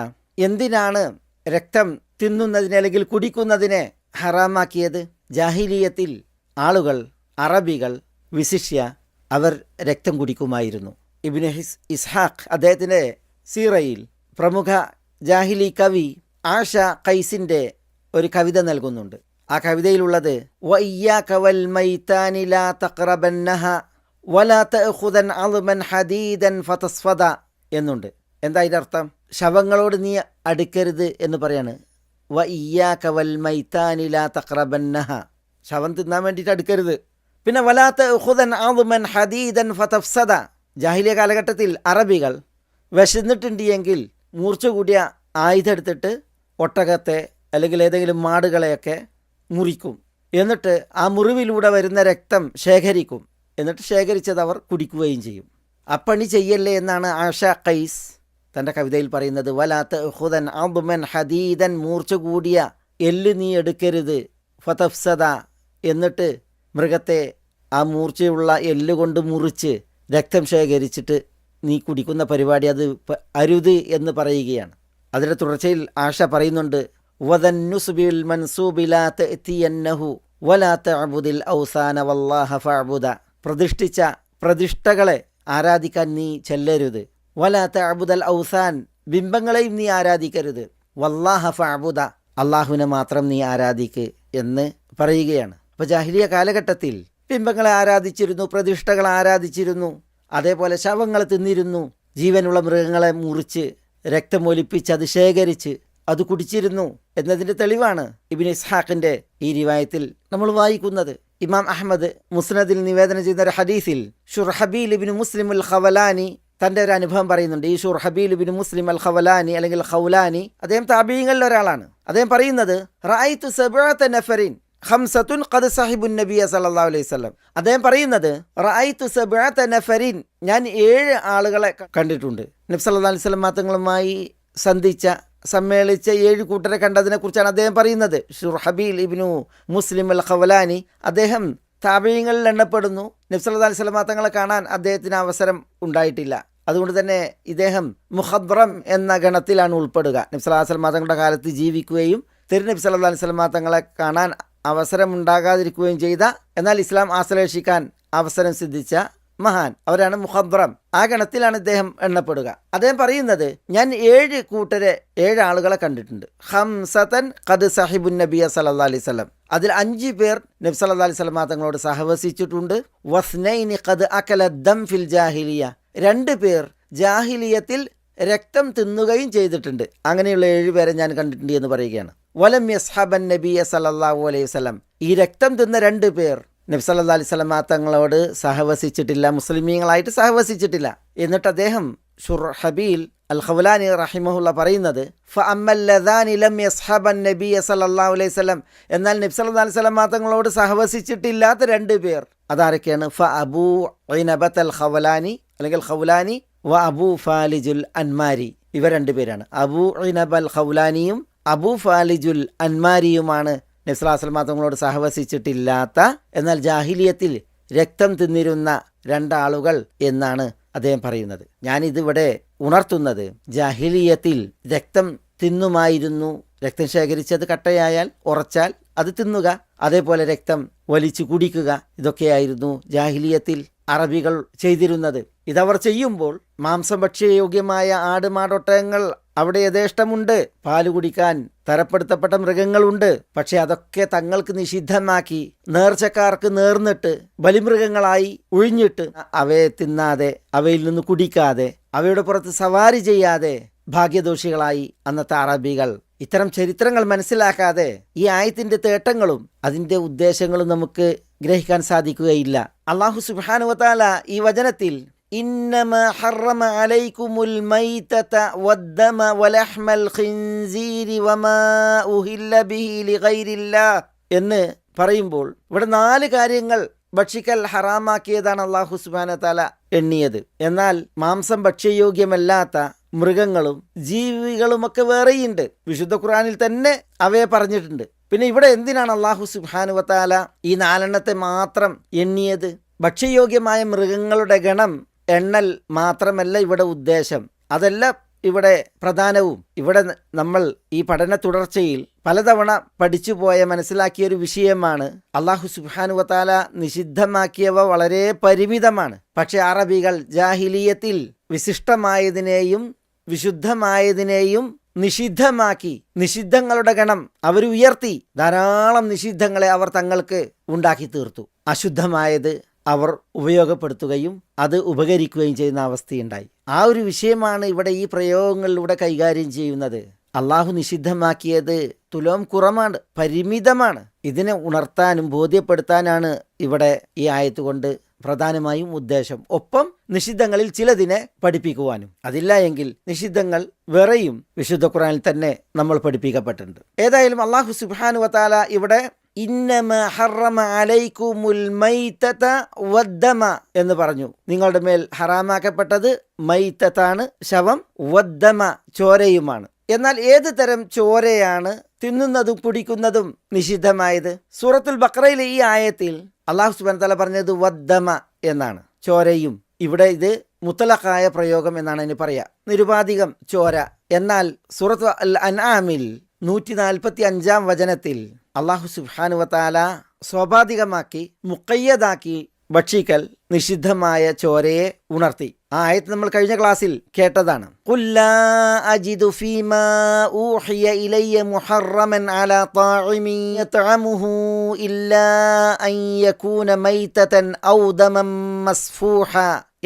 എന്തിനാണ് രക്തം തിന്നുന്നതിനെ അല്ലെങ്കിൽ കുടിക്കുന്നതിനെ ഹറാമാക്കിയത്? ജാഹിലിയത്തിൽ ആളുകൾ, അറബികൾ വിശിഷ്യ, അവർ രക്തം കുടിക്കുമായിരുന്നു. ഇബ്നു ഇസ്ഹാഖ് അദ്ദേഹത്തിൻ്റെ സീറയിൽ പ്രമുഖ ജാഹിലി കവി ആഷ ഖൈസിൻ്റെ ഒരു കവിത നൽകുന്നുണ്ട്. ആ കവിതയിലുള്ളത് വഇയ്യാക വൽ മൈതാനി ലാ തഖറബന്നഹ വലാ തഅഖുദൻ അൾമൻ ഹദീദൻ ഫതസ്ഫദ എന്നുണ്ട്. എന്താ അതിൻ്റെ അർത്ഥം? ശവങ്ങളോട് നീ അടുക്കരുത് എന്ന് പറയാണ്. വഇയ്യാക വൽ മൈതാനി ലാ തഖറബന്നഹ, ശവം തിന്നാൻ വേണ്ടിയിട്ട് അടുക്കരുത്. പിന്നെ വലാ തഅഖുദൻ അൾമൻ ഹദീദൻ ഫതഫ്സദ, ജാഹിലിയ കാലഘട്ടത്തിൽ അറബികൾ വിശന്നിട്ടുണ്ട് എങ്കിൽ മൂർച്ച കൂടിയ ആയുധം എടുത്തിട്ട് ഒട്ടകത്തെ അല്ലെങ്കിൽ ഏതെങ്കിലും മാടുകളെയൊക്കെ മുറിക്കും. എന്നിട്ട് ആ മുറിവിലൂടെ വരുന്ന രക്തം ശേഖരിക്കും. എന്നിട്ട് ശേഖരിച്ചത് അവർ കുടിക്കുകയും ചെയ്യും. അപ്പണി ചെയ്യല്ലേ എന്നാണ് ആഷ ഖൈസ് തൻ്റെ കവിതയിൽ പറയുന്നത്. വലാത്ത ഹുദൻ അബ്മൻ ഹദീദൻ, മൂർച്ച കൂടിയ എല്ല് നീ എടുക്കരുത്. ഫതഫ്സദ, എന്നിട്ട് മൃഗത്തെ ആ മൂർച്ചയുള്ള എല്ല് കൊണ്ട് മുറിച്ച് രക്തം ശേഖരിച്ചിട്ട് നീ കുടിക്കുന്ന പരിപാടി അത് അരുത് എന്ന് പറയുകയാണ്. അതിൻ്റെ തുടർച്ചയിൽ ആഷ പറയുന്നുണ്ട് വദന്നുസ്ബിൽ മൻസൂബിലാ തഅതിയന്നഹു വലാ തഅബുദിൽ ഔസാന വല്ലാഹ ഫഅബുദ, പ്രതിഷ്ഠിച്ച പ്രതിഷ്ഠകളെ ആരാധിക്കാൻ നീ ചെല്ലരുത്. വലാ തഅബുദൽ ഔസാൻ, ബിംബങ്ങളെയും നീ ആരാധിക്കരുത്. വല്ലാഹ ഫഅബുദ, അള്ളാഹുവിനെ മാത്രം നീ ആരാധിക്ക് എന്ന് പറയുകയാണ്. അപ്പോൾ ജാഹിലിയ കാലഘട്ടത്തിൽ ബിംബങ്ങളെ ആരാധിച്ചിരുന്നു, പ്രതിഷ്ഠകളെ ആരാധിച്ചിരുന്നു, അതേപോലെ ശവങ്ങൾ തിന്നിരുന്നു, ജീവനുള്ള മൃഗങ്ങളെ മുറിച്ച് രക്തമൊലിപ്പിച്ച് അത് ശേഖരിച്ച് അത് കുടിച്ചിരുന്നു എന്നതിൻ്റെ തെളിവാണ് ഇബ്നു ഇസ്ഹാഖിൻ്റെ ഈ റിവായത്തിൽ നമ്മൾ വായിക്കുന്നത്. ഇമാം അഹ്മദ് മുസ്നദിൽ നിവേദനം ചെയ്യുന്ന ഒരു ഹദീസിൽ ഷുർഹബീൽ ഇബ്നു മുസ്ലിം അൽ ഖവലാനി തൻ്റെ ഒരു അനുഭവം പറയുന്നുണ്ട്. ഈ ഷുർഹബീൽ ഇബ്നു മുസ്ലിം അൽ ഖവലാനി അല്ലെങ്കിൽ ഖൗലാനി, അദ്ദേഹം താബീങ്ങളിൽ ഒരാളാണ്. അദ്ദേഹം പറയുന്നത് റഅയ്തു സബ്അത നഫറിൻ ഖംസത്തുൻ ഖദ് സഹിബുൻ നബിയ സല്ലല്ലാഹു അലൈഹി വസല്ലം. അദ്ദേഹം പറയുന്നത് റഅയ്തു സബ്അത നഫറിൻ, ഞാൻ 7 ആളുകളെ കണ്ടിട്ടുണ്ട്. നബി സല്ലല്ലാഹു അലൈഹി വസല്ലം തങ്ങളുമായി സമ്മേളിച്ച 7 കൂട്ടരെ കണ്ടതിനെ കുറിച്ചാണ് അദ്ദേഹം പറയുന്നത്. ഷുർഹബീൽ ഇബ്നു മുസ്ലിം അൽ ഖവലാനി അദ്ദേഹം താബീങ്ങളിൽ എണ്ണപ്പെടുന്നു. നബി സല്ലല്ലാഹു അലൈഹി വസല്ലം തങ്ങളെ കാണാൻ അദ്ദേഹത്തിന് അവസരം ഉണ്ടായിട്ടില്ല. അതുകൊണ്ട് തന്നെ ഇദ്ദേഹം മുഖദ്റം എന്ന ഗണത്തിലാണ് ഉൾപ്പെടുക. നബി സല്ലല്ലാഹു അലൈഹി വസല്ലം തങ്ങളുടെ കാലത്ത് ജീവിക്കുകയും തിരുനബി സല്ലല്ലാഹു അലൈഹി വസല്ലം തങ്ങളെ കാണാൻ അവസരം ഉണ്ടാകാതിരിക്കുകയും ചെയ്ത, എന്നാൽ ഇസ്ലാം ആശ്ലേഷിക്കാൻ അവസരം സിദ്ധിച്ച മഹാൻ, അവരാണ് മുഖദ്റം. ആ ഗണത്തിലാണ് ഇദ്ദേഹം എണ്ണപ്പെടുക. അദ്ദേഹം പറയുന്നത് ഞാൻ 7 ആളുകളെ കണ്ടിട്ടുണ്ട്. ഖംസതൻ ഖദ് സഹിബുൻ നബിയ സല്ലല്ലാഹു അലൈഹി വസല്ലം, അതിൽ 5 പേർ നബി സല്ലല്ലാഹു അലൈഹി വസല്ലം തങ്ങളോട് സഹവസിച്ചിട്ടുണ്ട്. വസ്നൈനി ഖദ് അകല ദം ഫിൽ ജാഹിലിയ, 2 പേർ ജാഹിലിയത്തിൽ രക്തം തിന്നുകയും ചെയ്തിട്ടുണ്ട്. അങ്ങനെയുള്ള 7 പേരെ ഞാൻ കണ്ടിട്ടുണ്ട് എന്ന് പറയുകയാണ്. വലം യസ്ഹബൻ നബിയ സല്ലല്ലാഹു അലൈഹി വസല്ലം, ഈ രക്തം തിന്ന 2 പേർ നബി സല്ലല്ലാഹു അലൈഹി വസല്ലം തങ്ങളോട് സഹവസിച്ചിട്ടില്ല, മുസ്ലിമീങ്ങളായിട്ട് സഹവസിച്ചിട്ടില്ല. എന്നിട്ട് അദ്ദേഹം ഷുർഹബീൽ അൽ ഖവലാനി റഹിമഹുള്ള പറയുന്നത് ഫഅമ്മല്ലദാനി ലം യസ്ഹബൻ നബിയ സല്ലല്ലാഹു അലൈഹി വസല്ലം, എന്നാൽ നബി സല്ലല്ലാഹു അലൈഹി വസല്ലം തങ്ങളോട് സഹവസിച്ചിട്ടില്ലാത്ത 2 പേർ അതാരൊക്കെയാണ്? ഫഅബൂ ഇനബത്ത് അൽ ഖവലാനി അല്ലെങ്കിൽ ഖൗലാനി വ അബൂ ഫാലിജുൽ അൻമാരി, ഇവർ 2 പേരാണ്. അബൂ ഇനബ് അൽ ഖൗലാനിയും അബൂ ഫാലിജുൽ അൻമാരിയുമാണ് നബി സല്ലല്ലാഹു അലൈഹി വസല്ലം തങ്ങളോട് സഹവസിച്ചിട്ടില്ലാത്ത എന്നാൽ ജാഹിലിയത്തിൽ രക്തം തിന്നിരുന്ന 2 ആളുകൾ എന്നാണ് അദ്ദേഹം പറയുന്നത്. ഞാനിതിവിടെ ഉണർത്തുന്നത് ജാഹിലിയത്തിൽ രക്തം തിന്നുമായിരുന്നു. രക്തം ശേഖരിച്ചത് കട്ടയായാൽ ഉറച്ചാൽ അത് തിന്നുക, അതേപോലെ രക്തം വലിച്ചു കുടിക്കുക, ഇതൊക്കെയായിരുന്നു ജാഹിലിയത്തിൽ അറബികൾ ചെയ്തിരുന്നത്. ഇതവർ ചെയ്യുമ്പോൾ മാംസം ഭക്ഷ്യയോഗ്യമായ ആട്, മാടൊട്ടകങ്ങൾ അവിടെ യഥേഷ്ടമുണ്ട്. പാല് കുടിക്കാൻ തരപ്പെടുത്തപ്പെട്ട മൃഗങ്ങളുണ്ട്. പക്ഷെ അതൊക്കെ തങ്ങൾക്ക് നിഷിദ്ധമാക്കി നേർച്ചക്കാർക്ക് നേർന്നിട്ട് ബലിമൃഗങ്ങളായി ഒഴിഞ്ഞിട്ട് അവയെ തിന്നാതെ, അവയിൽ നിന്ന് കുടിക്കാതെ, അവയുടെ പുറത്ത് സവാരി ചെയ്യാതെ ഭാഗ്യദോഷികളായി അന്നത്തെ അറബികൾ. ഇത്തരം ചരിത്രങ്ങൾ മനസ്സിലാക്കാതെ ഈ ആയത്തിന്റെ തേട്ടങ്ങളും അതിൻ്റെ ഉദ്ദേശങ്ങളും നമുക്ക് ഗ്രഹിക്കാൻ സാധിക്കുകയില്ല. അല്ലാഹു സുബ്ഹാനഹു വ തആല ഈ വചനത്തിൽ ഇന്നമാ ഹറമ അലൈക്കുമുൽ മൈതത വദ്ദമ വലഹ്മൽ ഖിൻസീരി വമാ ഉഹില്ല ബിഹി ലിഗൈരില്ലാഹ് എന്ന് പറയുമ്പോൾ ഇവിടെ 4 കാര്യങ്ങൾ ഭക്ഷിക്കൽ ഹറാമാക്കിയതാണ് അല്ലാഹു സുബ്ഹാനഹു വ തആല എണ്ണിയത്. എന്നാൽ മാംസം ഭക്ഷ്യയോഗ്യമല്ലാത്ത മൃഗങ്ങളും ജീവികളുമൊക്കെ വേറെയുണ്ട്. വിശുദ്ധ ഖുർആനിൽ തന്നെ അവയെ പറഞ്ഞിട്ടുണ്ട്. പിന്നെ ഇവിടെ എന്തിനാണ് അല്ലാഹു സുബ്ഹാനഹു വ തആല ഈ 4 മാത്രം എണ്ണിയത്? ഭക്ഷ്യയോഗ്യമായ മൃഗങ്ങളുടെ ഗണം എണ്ണൽ മാത്രമല്ല ഇവിടെ ഉദ്ദേശം. അതല്ല ഇവിടെ പ്രധാനവും. ഇവിടെ നമ്മൾ ഈ പഠന തുടർച്ചയിൽ പലതവണ പഠിച്ചുപോയ മനസ്സിലാക്കിയൊരു വിഷയമാണ്, അള്ളാഹു സുബ്ഹാനഹു വ തആല നിഷിദ്ധമാക്കിയവ വളരെ പരിമിതമാണ്. പക്ഷെ അറബികൾ ജാഹിലിയത്തിൽ വിശിഷ്ടമായതിനെയും വിശുദ്ധമായതിനെയും നിഷിദ്ധമാക്കി, നിഷിദ്ധങ്ങളുടെ ഗണം അവരുയർത്തി. ധാരാളം നിഷിദ്ധങ്ങളെ അവർ തങ്ങൾക്ക് ഉണ്ടാക്കി തീർത്തു. അശുദ്ധമായത് അവർ ഉപയോഗപ്പെടുത്തുകയും അത് ഉപകരിക്കുകയും ചെയ്യുന്ന അവസ്ഥയുണ്ടായി. ആ ഒരു വിഷയമാണ് ഇവിടെ ഈ പ്രയോഗങ്ങളിലൂടെ കൈകാര്യം ചെയ്യുന്നത്. അള്ളാഹു നിഷിദ്ധമാക്കിയത് തുലോം കുറവാണ്, പരിമിതമാണ്. ഇതിനെ ഉണർത്താനും ബോധ്യപ്പെടുത്താനാണ് ഇവിടെ ഈ ആയത്ത് കൊണ്ട് പ്രധാനമായും ഉദ്ദേശം. ഒപ്പം നിഷിദ്ധങ്ങളിൽ ചിലതിനെ പഠിപ്പിക്കുവാനും. അതില്ല എങ്കിൽ നിഷിദ്ധങ്ങൾ വേറെയും വിശുദ്ധ ഖുർആനിൽ തന്നെ നമ്മൾ പഠിപ്പിക്കപ്പെട്ടിട്ടുണ്ട്. ഏതായാലും അള്ളാഹു സുബ്ഹാനഹു വ തആല ഇവിടെ ഇന്നമാ ഹറമ അലൈക്കുമുൽ മൈതത വദ്ദമ എന്ന് പറഞ്ഞു. നിങ്ങളുടെ മേൽ ഹറാമാക്കപ്പെട്ടത് മൈതത്താണ്, ശവം, വദ്ദമ ചോരയുമാണ്. എന്നാൽ ഏത് തരം ചോരയാണ് തിന്നുന്നതും കുടിക്കുന്നതും നിഷിദ്ധമായത്? സൂറത്തുൽ ബഖറയിലെ ഈ ആയത്തിൽ അല്ലാഹു സുബ്ഹാനഹു വ തആല പറഞ്ഞത് വദ്ദമ എന്നാണ്, ചോരയും. ഇവിടെ ഇത് മുത്തലഖായ പ്രയോഗം എന്നാണ് അതിന് പറയാ, നിരുപാധികം ചോര. എന്നാൽ സൂറത്ത് അൽ അൻആമിൽ 145-ാം വചനത്തിൽ അല്ലാഹു സുബ്ഹാനഹു വ തആല സ്വാഭാവികമാക്കി മുഖയ്യദാക്കി ഭക്ഷിക്കൽ നിഷിദ്ധമായ ചോരയെ ഉണർത്തി. ആ ആയത്ത് നമ്മൾ കഴിഞ്ഞ ക്ലാസ്സിൽ കേട്ടതാണ്. ഖുൽ ലാ അജിദു ഫീമാ ഊഹിയ ഇലയ്യ മുഹറമൻ അലാ ത്വാഇമിൻ യത്അമുഹു ഇല്ലാ അൻ യകൂന മൈതതൻ ഔ ദമൻ മസ്ഫൂഹ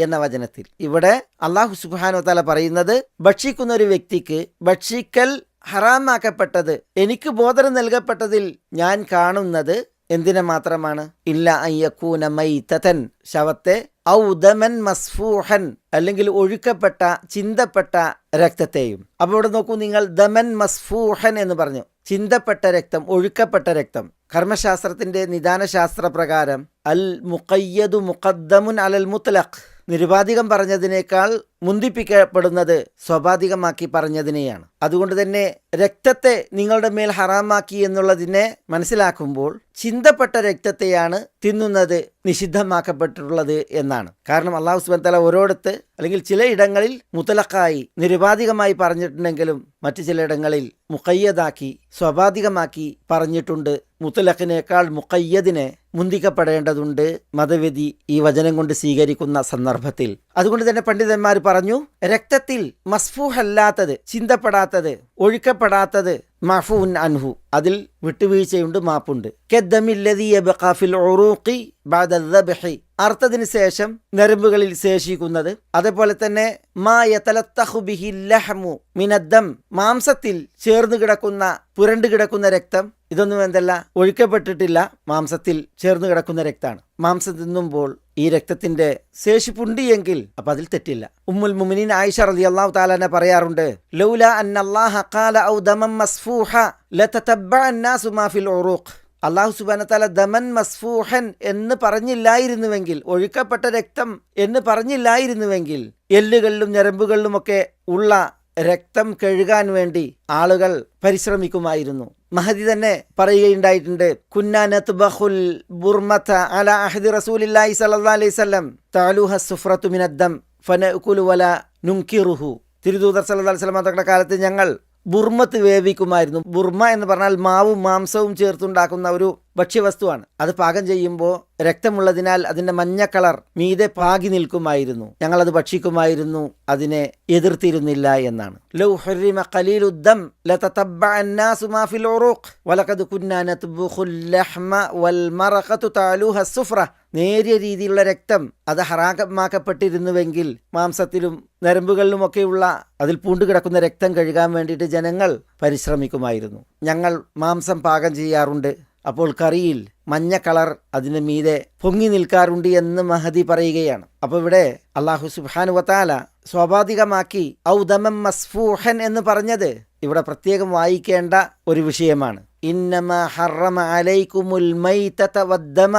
എന്ന വചനത്തിൽ ഇവിടെ അല്ലാഹു സുബ്ഹാനഹു വ തആല പറയുന്നത്, ഭക്ഷിക്കുന്ന ഒരു വ്യക്തിക്ക് ഭക്ഷിക്കൽ ഹറാമാക്കപ്പെട്ടത് എനിക്ക് ബോധനം നൽകപ്പെട്ടതിൽ ഞാൻ കാണുന്നത് എന്തിനെ മാത്രമാണ്? ഇല്ല അയ്യക്കൂന മൈതതൻ, ശവത്തെ, ഔ ദമൻ മസ്ഫൂഹൻ, അല്ലെങ്കിൽ ഒഴുക്കപ്പെട്ട ചിന്തപ്പെട്ട രക്തത്തെയും. അപ്പോൾ ഇവിടെ നോക്കൂ നിങ്ങൾ, ദമൻ മസ്ഫൂഹൻ എന്ന് പറഞ്ഞു, ചിന്തപ്പെട്ട രക്തം, ഒഴുക്കപ്പെട്ട രക്തം. കർമ്മശാസ്ത്രത്തിന്റെ നിദാനശാസ്ത്ര പ്രകാരം അൽ മുഖയ്യദു മുഖദ്ദമുൻ അലൽ മുത്ലഖ്, നിരുപാധികം പറഞ്ഞതിനേക്കാൾ മുന്തിപ്പിക്കപ്പെടുന്നത് സ്വാഭാവികമാക്കി പറഞ്ഞതിനെയാണ്. അതുകൊണ്ട് തന്നെ രക്തത്തെ നിങ്ങളുടെ മേൽ ഹറാമാക്കി എന്നുള്ളതിനെ മനസ്സിലാക്കുമ്പോൾ ചിന്തപ്പെട്ട രക്തത്തെയാണ് തിന്നുന്നത് നിഷിദ്ധമാക്കപ്പെട്ടിട്ടുള്ളത് എന്നാണ്. കാരണം അല്ലാഹു സുബ്ഹാനഹു വ തആല ഓരോടത്ത് അല്ലെങ്കിൽ ചിലയിടങ്ങളിൽ മുത്തലഖായി നിരുപാധികമായി പറഞ്ഞിട്ടുണ്ടെങ്കിലും മറ്റു ചിലയിടങ്ങളിൽ മുഖയ്യദാക്കി സ്വാഭാവികമാക്കി പറഞ്ഞിട്ടുണ്ട്. മുത്തലഖിനേക്കാൾ മുഖയ്യദിനെ മുന്തിക്കപ്പെടേണ്ടതുണ്ട് മതവിധി ഈ വചനം കൊണ്ട് സ്വീകരിക്കുന്ന സന്ദർഭത്തിൽ. അതുകൊണ്ട് തന്നെ പണ്ഡിതന്മാർ പറഞ്ഞു, രക്തത്തിൽ മസ്ഫൂഹല്ലാത്തത്, ചിന്തപ്പെടാത്തത്, ഒഴുക്കപ്പെടാത്തത് മഅഫൂൻ അൻഹു, അതിൽ വിട്ടുവീഴ്ചയുണ്ട്, മാപ്പുണ്ട്. കദ്ദമില്ലദീ യബ്ഖാ ഫിൽ ഉറൂഖി ബഅദ അദ്ദബ്ഹി, അർത്ഥത്തിന് ശേഷം ഞരമ്പുകളിൽ ശേഷിക്കുന്നത്. അതേപോലെ തന്നെ മാ യതലത്തഖു ബിഹി ലഹ്മു മിനദ്ദം, മാംസത്തിൽ ചേർന്ന് കിടക്കുന്ന, പുരണ്ടു കിടക്കുന്ന രക്തം. ഇതൊന്നും എന്തല്ല, ഒഴുക്കപ്പെട്ടിട്ടില്ല, മാംസത്തിൽ ചേർന്ന് കിടക്കുന്ന രക്തമാണ്. മാംസം തിന്നുമ്പോൾ ഈ രക്തത്തിന്റെ ശേഷിപ്പുണ്ട് എങ്കിൽ അപ്പൊ അതിൽ തെറ്റില്ല. ഉമ്മുൽ മുഅ്മിനീൻ ആയിഷ റളിയല്ലാഹു തആല അൻഹ പറയാറുണ്ട്, ലൗലാ അന്നല്ലാഹ ഖാല ഔ ദമൻ മസ്ഫൂഹ ലതതബ്ബഅ അന്നാസു മാ ഫിൽ ഉറൂഖ്, അല്ലാഹു സുബ്ഹാനഹു വ തആല ദമൻ മസ്ഫൂഹൻ എന്ന് പറഞ്ഞില്ലായിരുന്നുവെങ്കിൽ, ഒഴുക്കപ്പെട്ട രക്തം എന്ന് പറഞ്ഞില്ലായിരുന്നുവെങ്കിൽ, എല്ലുകളിലും ഞരമ്പുകളിലുമൊക്കെ ഉള്ള രക്തം കഴുകാൻ വേണ്ടി ആളുകൾ പരിശ്രമിക്കുമായിരുന്നു. മഹദി തന്നെ പറയുകയുണ്ടായിട്ടുണ്ട്, കുന്നാ നത്ബഖുൽ ബുർമത അലാ അഹദി റസൂലില്ലാഹി സ്വല്ലല്ലാഹു അലൈഹി വസല്ലം തഅലുഹ സുഫ്രതു മിനദ്ദം ഫനഅകുലു വലാ നുൻകിറുഹു. തിരുദൂതർ സല്ലല്ലാഹു അലൈഹി വസല്ലം തങ്ങളുടെ കാലത്ത് ഞങ്ങൾ ബുർമത്ത് വേവിക്കുമായിരുന്നു. ബുർമ എന്ന് പറഞ്ഞാൽ മാവും മാംസവും ചേർത്തുണ്ടാക്കുന്ന ഒരു ഭക്ഷ്യവസ്തുവാണ്. അത് പാകം ചെയ്യുമ്പോൾ രക്തമുള്ളതിനാൽ അതിൻ്റെ മഞ്ഞ കളർ മീതെ പാകി നിൽക്കുമായിരുന്നു. ഞങ്ങളത് ഭക്ഷിക്കുമായിരുന്നു, അതിനെ എതിർത്തിരുന്നില്ല എന്നാണ്. ലൗ ഹുരിമ ഖലീലുദ്ദം ലതതബ്ബഅ അന്നാസു മാ ഫിൽ ഉറൂഖ് വലഖദ് കുന്നാ നത്ബഖുൽ ലഹ്മ വൽ മറഖതു തഅലുഹ സുഫ്ര, നേരിയ രീതിയിലുള്ള രക്തം അത് ഹറാമാക്കപ്പെട്ടിരുന്നുവെങ്കിൽ മാംസത്തിലും നരമ്പുകളിലുമൊക്കെയുള്ള അതിൽ പൂണ്ടുകിടക്കുന്ന രക്തം കഴുകാൻ വേണ്ടിയിട്ട് ജനങ്ങൾ പരിശ്രമിക്കുമായിരുന്നു. ഞങ്ങൾ മാംസം പാകം ചെയ്യാറുണ്ട്, അപ്പോൾ കറിയിൽ മഞ്ഞ കളർ അതിന് മീതെ പൊങ്ങി നിൽക്കാറുണ്ട് എന്ന് മഹദി പറയുകയാണ്. അപ്പോൾ ഇവിടെ അല്ലാഹു സുബ്ഹാനഹു വ തആല സ്വാഭാവികമാക്കി ഔ ദമൻ മസ്ഫൂഹൻ എന്ന് പറഞ്ഞത് ഇവിടെ പ്രത്യേകം വായിക്കേണ്ട ഒരു വിഷയമാണ്. ഇന്നമാ ഹറമ അലൈക്കുമുൽ മൈതത വദ്ദമ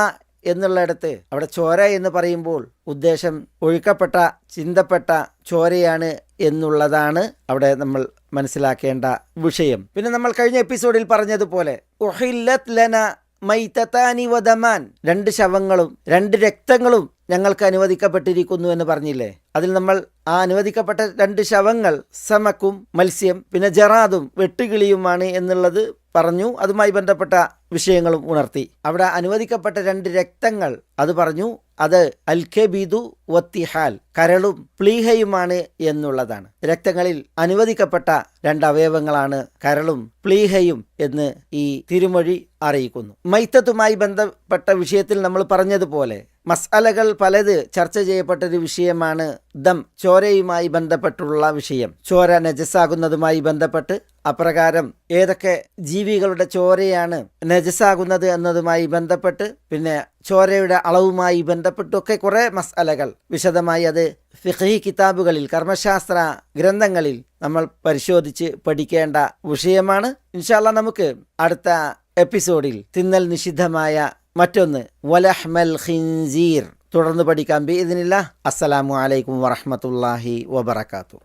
എന്നുള്ളിടത്ത് അവിടെ ചോര എന്ന് പറയുമ്പോൾ ഉദ്ദേശം ഒഴുക്കപ്പെട്ട ചിന്തപ്പെട്ട ചോരയാണ് എന്നുള്ളതാണ് അവിടെ നമ്മൾ മനസ്സിലാക്കേണ്ട വിഷയം. പിന്നെ നമ്മൾ കഴിഞ്ഞ എപ്പിസോഡിൽ പറഞ്ഞതുപോലെ ഉഹില്ലത് ലന മൈതതാനി വദമാൻ, 2 ശവങ്ങളും 2 രക്തങ്ങളും ഞങ്ങൾക്ക് അനുവദിക്കപ്പെട്ടിരിക്കുന്നു എന്ന് പറഞ്ഞില്ലേ? അതിൽ നമ്മൾ ആ അനുവദിക്കപ്പെട്ട 2 ശവങ്ങൾ സമക്കും മത്സ്യം, പിന്നെ ജറാദും വെട്ടുകിളിയുമാണ് എന്നുള്ളത് പറഞ്ഞു. അതുമായി ബന്ധപ്പെട്ട വിഷയങ്ങളും ഉണർത്തി. അവിടെ അനുവദിക്കപ്പെട്ട 2 രക്തങ്ങൾ അത് പറഞ്ഞു, അത് അൽ കബീദു വത്തിഹാൽ, കരളും പ്ലീഹയുമാണ് എന്നുള്ളതാണ്. രക്തങ്ങളിൽ അനുവദിക്കപ്പെട്ട 2 അവയവങ്ങളാണ് കരളും പ്ലീഹയും എന്ന് ഈ തിരുമൊഴി അറിയിക്കുന്നു. മൈത്തത്തുമായി ബന്ധപ്പെട്ട വിഷയത്തിൽ നമ്മൾ പറഞ്ഞതുപോലെ മസ്അലകൾ പലത് ചർച്ച ചെയ്യപ്പെട്ടൊരു വിഷയമാണ് ദം, ചോരയുമായി ബന്ധപ്പെട്ടുള്ള വിഷയം. ചോര നജസാകുന്നതുമായി ബന്ധപ്പെട്ട് അപ്രകാരം ഏതൊക്കെ ജീവികളുടെ ചോരയാണ് നജസാകുന്നത് എന്നതുമായി ബന്ധപ്പെട്ട്, പിന്നെ ചോരയുടെ അളവുമായി ബന്ധപ്പെട്ടൊക്കെ കുറേ മസ്അലകൾ വിശദമായി അത് ഫിഖ്ഹി കിതാബുകളിൽ, കർമ്മശാസ്ത്ര ഗ്രന്ഥങ്ങളിൽ നമ്മൾ പരിശോധിച്ച് പഠിക്കേണ്ട വിഷയമാണ്. ഇൻഷാ അല്ലാഹ് നമുക്ക് അടുത്ത എപ്പിസോഡിൽ തിന്നൽ നിഷിദ്ധമായ മറ്റൊന്ന് വലഹ്മൽ ഖിൻസീർ തുടർന്ന് പഠിക്കാം ബിഇദ്നില്ലാഹ്. അസ്സലാമു അലൈക്കും വറഹ്മത്തുള്ളാഹി വബറകാതുഹു.